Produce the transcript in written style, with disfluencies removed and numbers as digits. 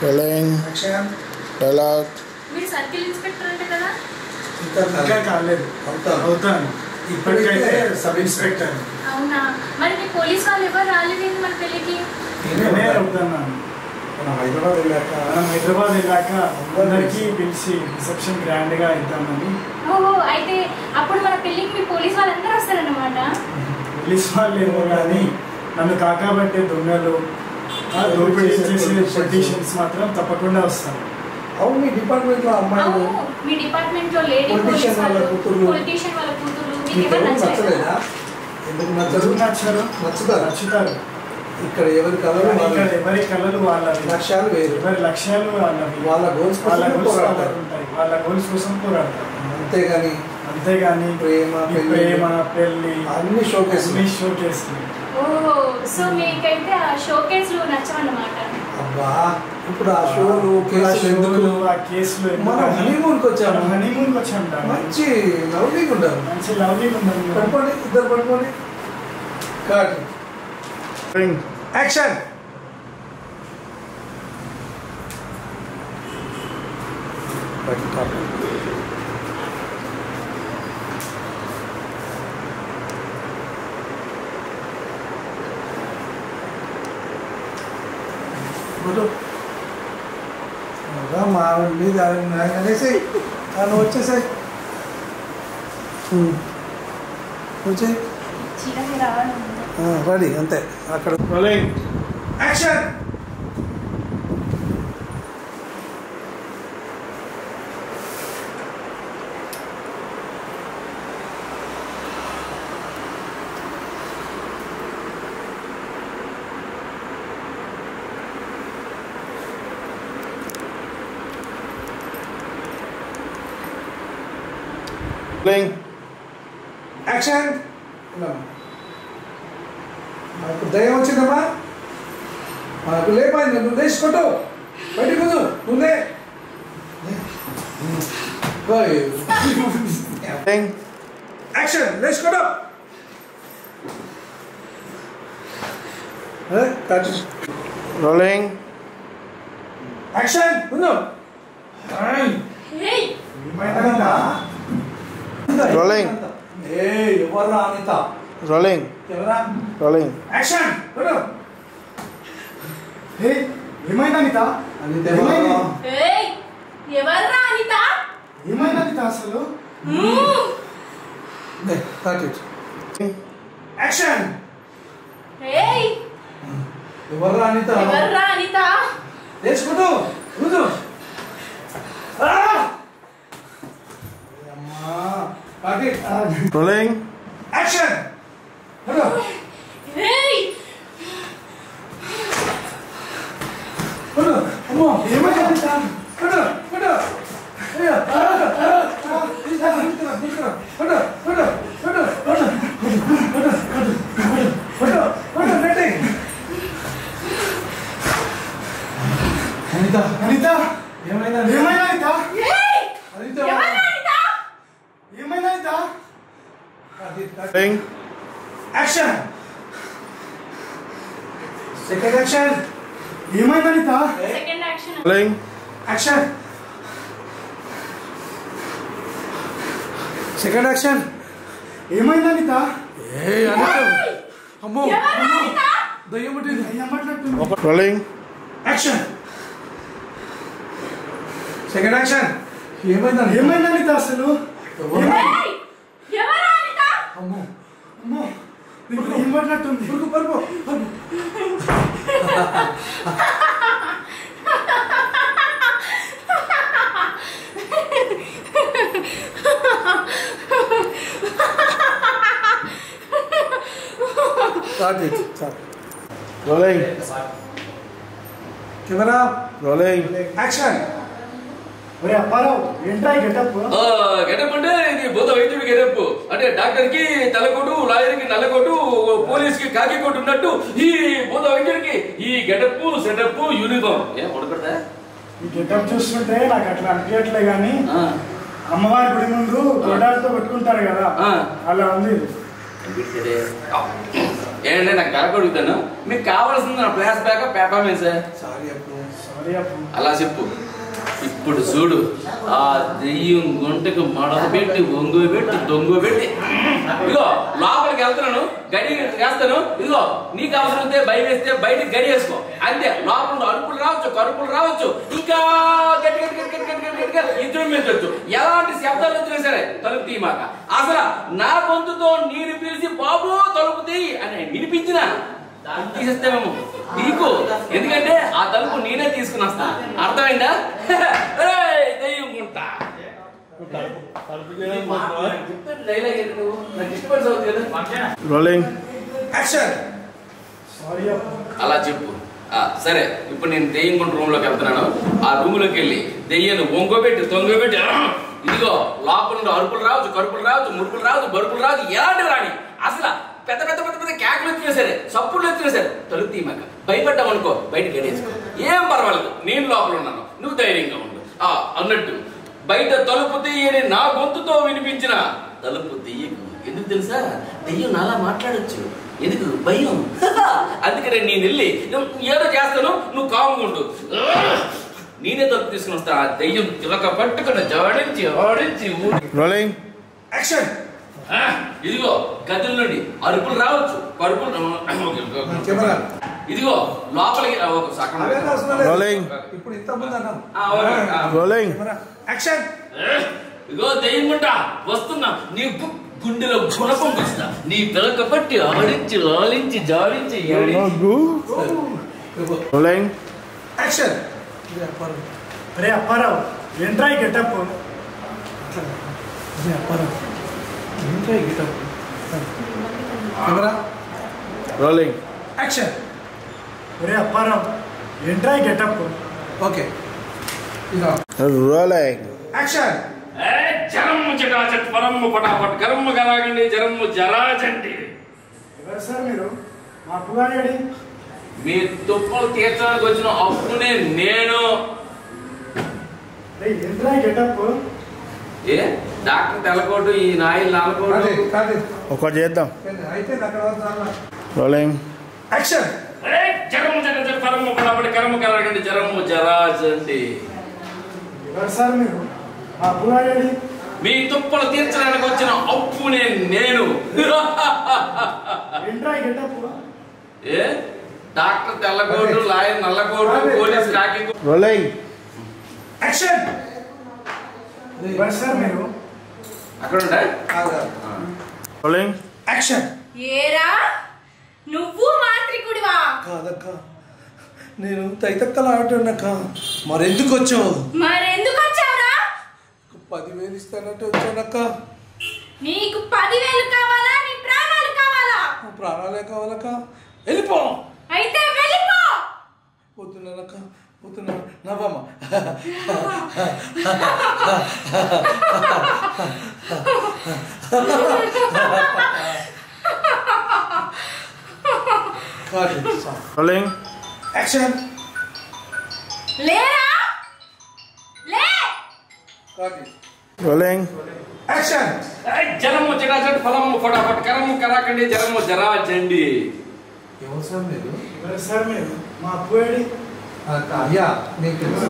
Rolling dialogue. మీరు circle inspector అంటే కదా? ఇంకా కాలేదు, అవుతాను. ఇప్పటికైతే సబ్ ఇన్స్పెక్టర్. అవునా? మరి మీ పోలీస్ వాళ్ళు ఎవరు రాలేదు మన పెళ్ళికి? నేనే అవుతున్నాను. మనం హైదరాబాద్ వెళ్ళాక అందరికీ పిలిచి రిసెప్షన్ గ్రాండ్గా ఇద్దామని. ఓహో, అయితే అప్పుడు మన పెళ్ళికి మీ పోలీస్ వాళ్ళందరూ వస్తారన్నమాట. పోలీస్ వాళ్ళు ఏమో కానీ నన్ను కాకాబట్టే దొంగలు, దోపిడీ చేసే పొలిటీషియన్స్ మాత్రం తప్పకుండా వస్తారు. అవును, మీ డిపార్ట్మెంట్లో అమ్మాయిలు, మీ డిపార్ట్మెంట్లో లేడీ పొలిటీషియన్ వాళ్ళ కూతురు నచ్చలేదా? ఎందుకు నచ్చరు? నచ్చుతారు. ఇక్కడ ఎవరి కళలు వాళ్ళవి, లక్ష్యాలు వేరు, ఎవరి లక్ష్యాలు వాళ్ళవి, వాళ్ళ గోల్స్ ఉంటాయి, వాళ్ళ గోల్స్ కోసం పోరాడతారు. అంతేగాని ప్రేమ పెళ్లి అన్ని షోకేస్. ఓహో, సో మీకైతే ఆ షోకేస్లు నచ్చవన్నమాట. అబ్బా, ఇప్పుడు ఆ షోలు కేసులు మనం హనీమూన్కి వచ్చాము. మంచి లవ్లీగా ఉంటారు. పడుకోండి, ఇద్దరు పడుకోండి. Cut, action. మా మీద అనేసి నువ్వు వచ్చేసాయి, వచ్చాయి రెడీ అంతే. అక్కడ యాక్షన్. యాక్షన్. మనకు దయ్యం వచ్చిందమ్మా, మనకు లేపాయింది. నువ్వు లేచుకుంటూ బయటికి కూర్చో, నువ్వులే. యాక్షన్, లేచుకుంటూ. Rolling action. ముందు రోలింగ్. ఎవర్రా అనిత? Rolling rolling. యాక్షన్. ఏమైంది అనిత? ఎవర్రా అనిత? ఏమైంది అనిత అసలు? యాక్షన్. ఎవర్రా అనిత? లేచుకుంటూ కూర్చో. Rolling action. అమ్మో, ఏమైంది అనిత? అనిత ఏమైందా? యాక్షన్. Second action. ఏమైంది Anitha? Second action. Rolling action. Second action. ఏమైంది అనిత? అమ్మో, దయ్యం పట్టింది. Rolling action. Second action. ఏమైంది అనిత అసలు? అమ్మో, నీకు ఏం పట్టినట్టుంది? పరుపు. Rolling camera rolling. యాక్షన్. ఒరే అప్పారావు, ఏంట్రా గెటప్? గెటప్ అంటే ఇది భూత వైద్యుడి గెటప్. అంటే డాక్టర్ కి తలకోటు, లాయర్ కి నల్లకోటు, పోలీస్ కి కాకి కోటు ఉన్నట్టు ఈ భూత వైద్యుడికి ఈ గెటప్, సెటప్, యూనిఫామ్. ఏం కొడకూడదా? ఈ గెటప్ చూస్తుంటే నాకు అట్లా అనిపించట్లే గానీ అమ్మవారి గుడి ముందు గొడ్డాలతో పెట్టుకుంటారు కదా, అలా ఉంది. ఏంటంటే నాకు కరెక్ట్ అడుగుతాను, మీకు కావాల్సింది నా ఫ్లాష్ బ్యాక్ పెర్ఫార్మెన్స్ సారీ అప్పు. సారీ అప్పు. అలా చెప్పు. ఇప్పుడు చూడు, ఆ దెయ్యం గుంటకు మడబెట్టి ఒంగోబెట్టి దొంగోబెట్టి ఇదిగో లోపలికి వెళ్తున్నాను, గడి వేస్తాను. ఇదిగో నీకు అవసరం అయితే భయం వేస్తే బయటికి గడి వేసుకో అంతే. లోపల అరుపులు రావచ్చు, కరుపులు రావచ్చు, ఇంకా గట్టి గట్టి గట్టి గట్టి గట్టి గట్టిగా ఇంచుమించవచ్చు. ఎలాంటి శబ్దాలు వచ్చినా సరే తలుపు తీయమాక. అసలు నా గొంతుతో నేను పిలిచి బాబు తలుపు తీయి అని వినిపించిన తీసేస్తామేమో నీకు, ఎందుకంటే ఆ తలుపు నేనే తీసుకుని వస్తా. అర్థమైందా? దెయ్యం గుంటా రోలింగ్ యాక్షన్. సారీ అప్పు. అలా చెప్పు. సరే, ఇప్పుడు నేను దెయ్యం గుంట రూమ్ లోకి వెళ్తున్నాను. ఆ రూమ్ లోకి వెళ్ళి దెయ్యాన్ని ఒంగోబెట్టి తొంగోబెట్టి ఇదిగో లోపల నుండి అరుపులు రావచ్చు, కరుపులు రావచ్చు, మురుపులు రావచ్చు, బరుపులు రావచ్చు, ఎలాంటివి రాని. అసలు పెద్ద పెద్ద పెద్ద పెద్ద కేకలు వచ్చినా సరే, సప్పులు వచ్చినా సరే తలుపు తీయమాక. భయపడ్డామనుకో బయటకు గడేసుకో, ఏం పర్వాలేదు, నేను లోపల ఉన్నాను, నువ్వు ధైర్యంగా ఉండు అన్నట్టు. బయట తలుపు తీయని నా గొంతుతో వినిపించిన తలుపు తీయకు. ఎందుకు తెలుసా? దెయ్యం నాలా మాట్లాడొచ్చు. ఎందుకు? భయం. అందుకనే నేను వెళ్ళి ఏదో చేస్తాను, నువ్వు కాముగా ఉండు. నేనే తలుపు తీసుకుని వస్తా. ఆ దెయ్యం చిలక పట్టుకుని జాడించి ఆడించి రోలింగ్ యాక్షన్. ఇదిగో గదుల నుండి అరుపులు రావచ్చు, కరుపులు. కెమెరా. ఇదిగో లోపలికి ఒక సగం. అవేం అవసరం లేదు. రోలింగ్ ఇప్పుడు ఇంత ముందు అన్నాం. Rolling camera. యాక్షన్. ఇదిగో దెయ్యం గుంట వస్తున్నా, నీ గుండెలో గుణపం పిస్తా. నీ పిలక పట్టి ఆడించి లాలించి జాడించి రోలింగ్ యాక్షన్. అరే అప్పారావు, ఏంట్రా ఈ గెటప్? కెమెరా. Rolling action. ఒరే అప్పారావు, ఏంట్రా ఈ గెటప్? ఓకే. ఇదా రోలింగ్ యాక్షన్. జరమ్ము చటాచట్ పరమ్ము పటాపట్ కరమ్ము గరాగండి జరమ్ము జరాజండి. ఎవరు సార్ మీరు? మా అప్పుగాడి. మీ తుప్పలు తీర్చడానికి వచ్చిన అప్పునే నేను. ఏంట్రా ఈ గెటప్? ఏ డాక్టర్ తెల్లకోటు, ఈ నాయలు నల్లకోటు. ఒకటి చేద్దాం. అయితే అక్కడ రోలింగ్ యాక్షన్. జరమ్ము చటాచట్ పరమ్ము పటాపట్ కరమ్ము గరాగండి జరమ్ము జరాజండి. ఎవరు సార్ మీరు? మా అప్పుగాడి. మీ తుప్పలు తీర్చడానికి వచ్చిన అప్పునే నేను. ఏంట్రా ఈ గెటప్? ఏ డాక్టర్ తెల్లకోటు, లాయర్ నల్లకోటు, పోలీస్ కాకి. Rolling action. ఎవరు సార్ మీరు? అక్కడ ఉండే రోలింగ్ యాక్షన్. ఏరా నువ్వు మాంత్రికుడివా? కాదక్క, నేను తైతక్కలు ఆడుతున్నక్క. మరెందుకు వచ్చావు? మరెందుకు వచ్చావురా? 10,000 ఇస్తానంటే వచ్చానక్క. నీకు 10,000 కావాలా? నీ ప్రాణాలు కావాలా? ప్రాణాలే కావాలక్క. వెళ్ళిపో. అయితే వెళ్ళిపో. పోతున్నానక్క, పోతున్నా. నవ్వమ్మ. Rolling action. లేరా లే. Rolling action. జరమ్ము చటాచట్ ఫలమ్ము ఫటాఫట్ కరమ్ము కరాకండి జరమ్ము జరాజండి. ఎవరు సార్ మీరు? ఎవరు సార్ మీరు? మా అప్పుగాడి. అయ్యా నీకు